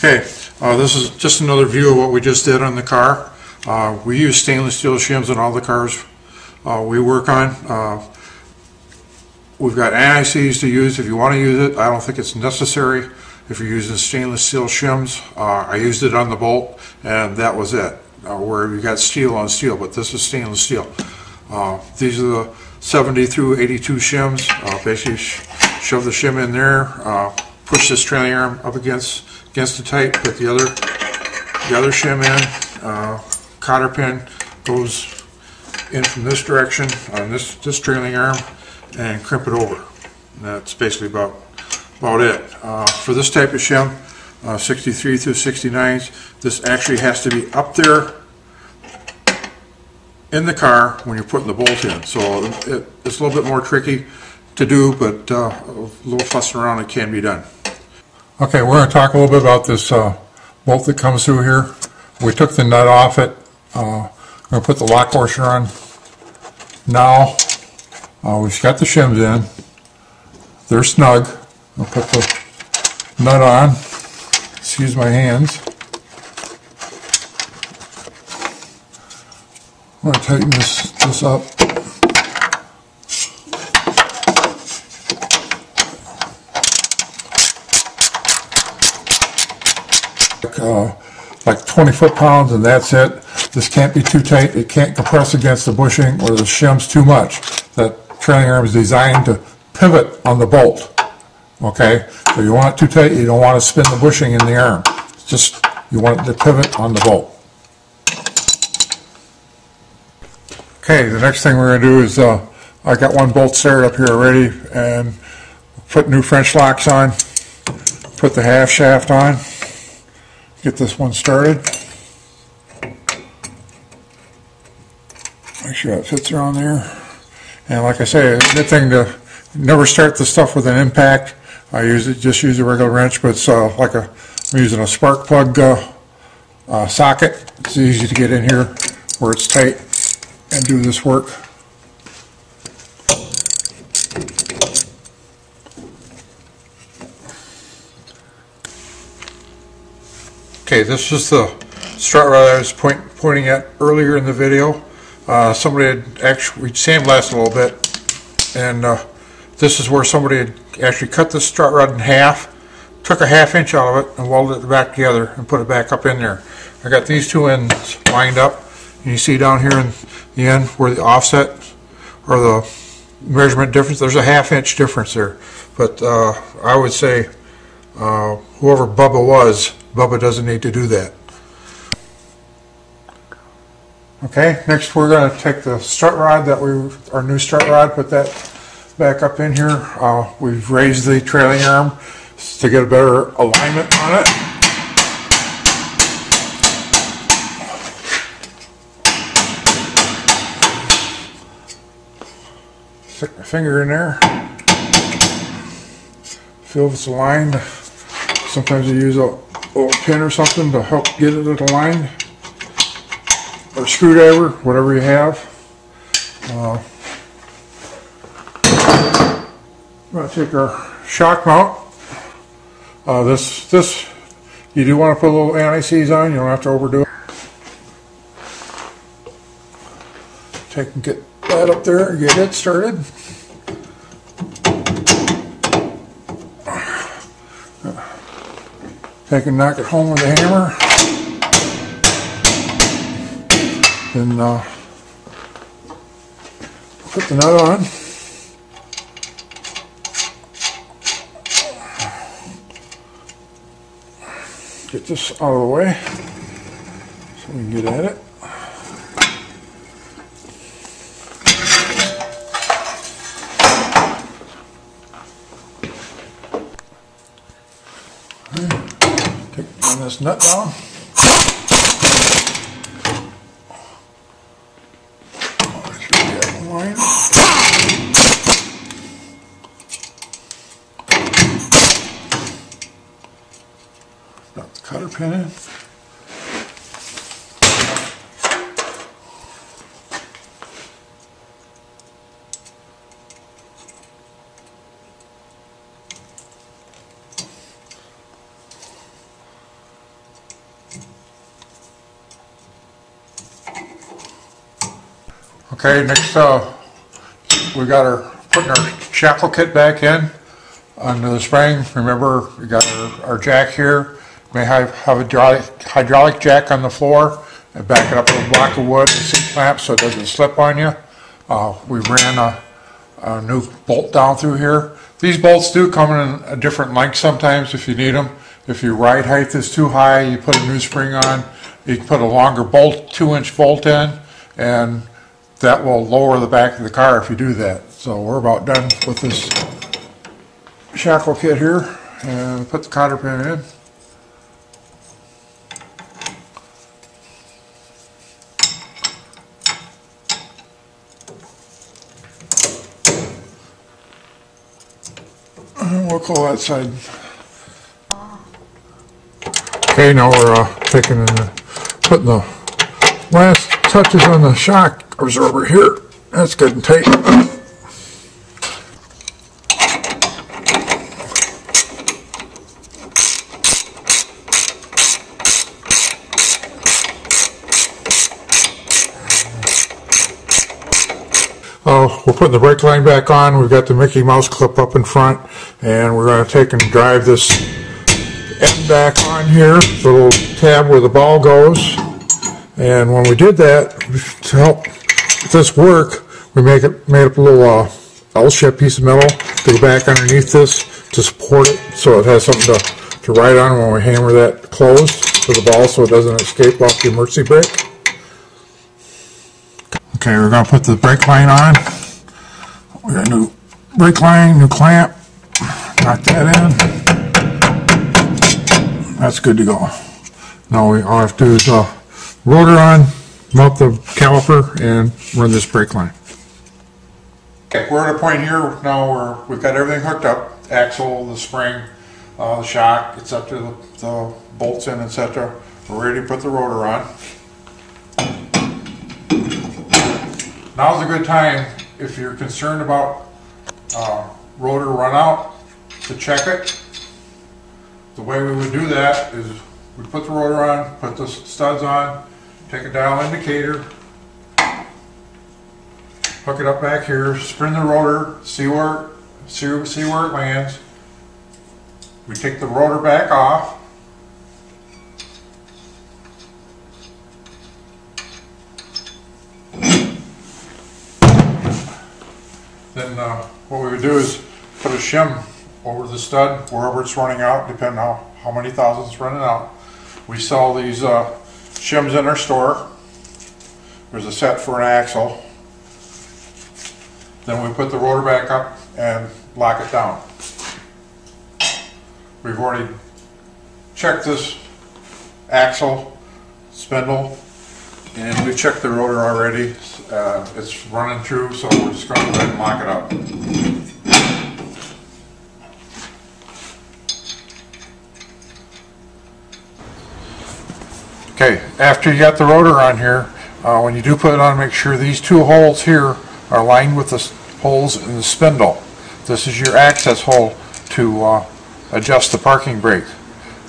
Okay, this is just another view of what we just did on the car. We use stainless steel shims in all the cars we work on. We've got anti-seize to use if you want to use it. I don't think it's necessary if you're using stainless steel shims. I used it on the Bolt and that was it, where you got steel on steel, but this is stainless steel. These are the 70 through 82 shims. Basically shove the shim in there, push this trailing arm up against the tight, put the other shim in, cotter pin goes in from this direction on this trailing arm, and crimp it over. And that's basically about it. For this type of shim, 63 through 69s, this actually has to be up there in the car when you're putting the bolt in. So it's a little bit more tricky to do, but a little fussing around, it can be done. Okay, we're going to talk a little bit about this bolt that comes through here. We took the nut off it. We're going to put the lock washer on. Now, we've got the shims in. They're snug. I'll put the nut on. Excuse my hands. I'm going to tighten this up. Like 20 foot-pounds, and that's it. This can't be too tight. It can't compress against the bushing or the shims too much. That trailing arm is designed to pivot on the bolt. Okay, so you want it too tight, you don't want to spin the bushing in the arm. It's just, you want it to pivot on the bolt. Okay, the next thing we're going to do is, I got one bolt started up here already, and put new French locks on, put the half shaft on, get this one started. Make sure it fits around there. And like I say, a good thing to never start the stuff with an impact. I just use a regular wrench, but it's like I'm using a spark plug socket. It's easy to get in here where it's tight and do this work. Okay, this is the strut rod I was pointing at earlier in the video. Somebody had actually sandblasted a little bit, and this is where somebody had actually cut the strut rod in half, took a ½ inch out of it, and welded it back together and put it back up in there. I got these two ends lined up, and you see down here in the end where the offset or the measurement difference, there's a ½ inch difference there. But I would say whoever Bubba doesn't need to do that. Okay, next we're going to take the strut rod our new strut rod, put that back up in here. We've raised the trailing arm to get a better alignment on it. Stick my finger in there, feel if it's aligned. Sometimes you use a little pin or something to help get it aligned, or a screwdriver, whatever you have. I'm going to take our shock mount. This you do want to put a little anti-seize on. You don't have to overdo it. Take and get that up there and get it started. Take and knock it home with a hammer. Then put the nut on. Get this out of the way so we can get at it. Run this nut down. Make sure we have a line. Drop the cotter pin in. Okay, next we got putting our shackle kit back in under the spring. Remember, we got our jack here. We may have a hydraulic jack on the floor and back it up with a block of wood and seat clamp so it doesn't slip on you. We ran a new bolt down through here. These bolts do come in a different length sometimes if you need them. If your ride height is too high, you put a new spring on. You can put a longer bolt, 2-inch bolt in, and that will lower the back of the car if you do that. So we're about done with this shackle kit here, and put the cotter pin in. And we'll call that side. Okay, now we're putting the last touches on the shock absorber here. That's good and tight. We're putting the brake line back on. We've got the Mickey Mouse clip up in front, and we're going to take and drive this end back on here, the little tab where the ball goes. And when we did that, to help this work, we made up a little L-shaped piece of metal to go back underneath this to support it, so it has something to ride on when we hammer that closed with the ball, so it doesn't escape off the emergency brake. Okay, we're going to put the brake line on. We got a new brake line, new clamp. Knock that in. That's good to go. Now all we have to do is rotor on, mount the caliper, and run this brake line. Okay, we're at a point here now we've got everything hooked up: the axle, the spring, the shock, etc., the bolts in, etc. We're ready to put the rotor on. Now's a good time, if you're concerned about rotor run out, to check it. The way we would do that is we put the rotor on, put the studs on, take a dial indicator, hook it up back here, spin the rotor, see where it lands. We take the rotor back off. Then what we would do is put a shim over the stud wherever it's running out, depending on how many thousands it's running out. We sell these shims in our store. There's a set for an axle. Then we put the rotor back up and lock it down. We've already checked this axle, spindle, and we've checked the rotor already. It's running through, so we're just going to go ahead and lock it up. Okay, after you got the rotor on here, when you do put it on, make sure these two holes here are lined with the holes in the spindle. This is your access hole to adjust the parking brake.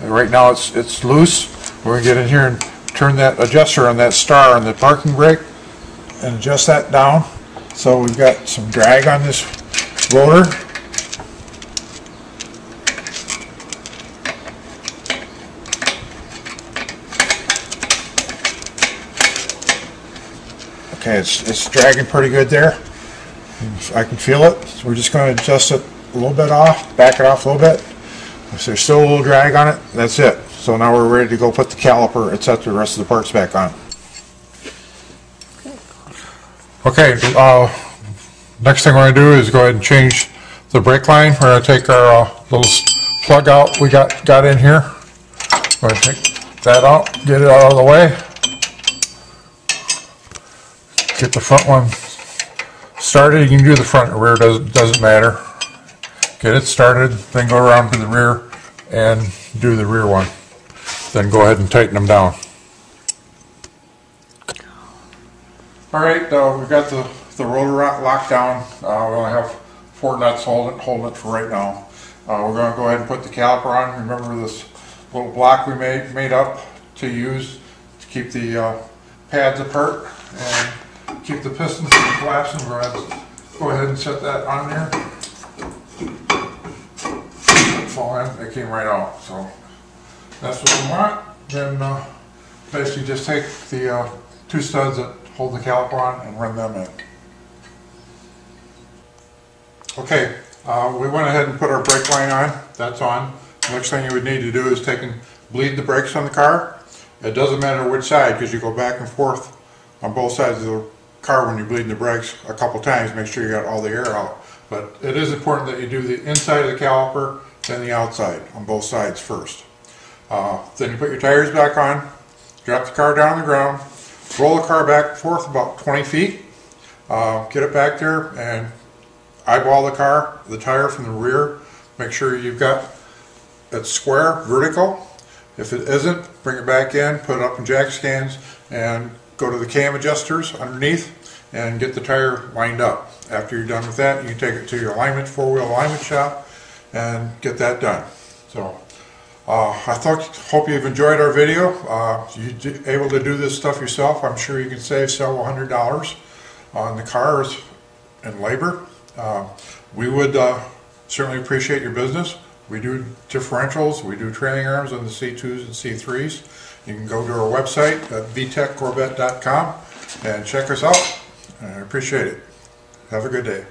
And right now it's loose. We're going to get in here and turn that adjuster on that star on the parking brake and adjust that down. So we've got some drag on this rotor. Okay, it's dragging pretty good there. I can feel it. So we're just going to adjust it a little bit off, back it off a little bit. If there's still a little drag on it, that's it. So now we're ready to go put the caliper, etc., the rest of the parts back on. Okay, next thing we're going to do is go ahead and change the brake line. We're going to take our little plug out we got in here. We're going to take that out, get it out of the way. Get the front one started. You can do the front or rear, doesn't matter. Get it started, then go around to the rear and do the rear one. Then go ahead and tighten them down. Alright, we've got the rotor locked down. We only have 4 nuts holding it for right now. We're going to go ahead and put the caliper on. Remember this little block we made up to use to keep the pads apart and keep the pistons from collapsing, we're going to go ahead and set that on there. Fall in, it came right out. So that's what we want. Then basically just take the 2 studs that hold the caliper on and run them in. Okay, we went ahead and put our brake line on. That's on. Next thing you would need to do is take and bleed the brakes on the car. It doesn't matter which side, because you go back and forth on both sides of the car when you're bleeding the brakes a couple times. Make sure you got all the air out. But it is important that you do the inside of the caliper, then the outside on both sides first. Then you put your tires back on, drop the car down on the ground, roll the car back and forth about 20 feet, get it back there and eyeball the tire from the rear. Make sure you've got it square, vertical. If it isn't, bring it back in, put it up in jack stands, and go to the cam adjusters underneath and get the tire lined up. After you're done with that, you can take it to your four-wheel alignment shop and get that done. So hope you've enjoyed our video. You're able to do this stuff yourself. I'm sure you can save several $100s on the cars and labor. We would certainly appreciate your business. We do differentials, we do trailing arms on the C2s and C3s. You can go to our website at vtechcorvette.com and check us out. I appreciate it. Have a good day.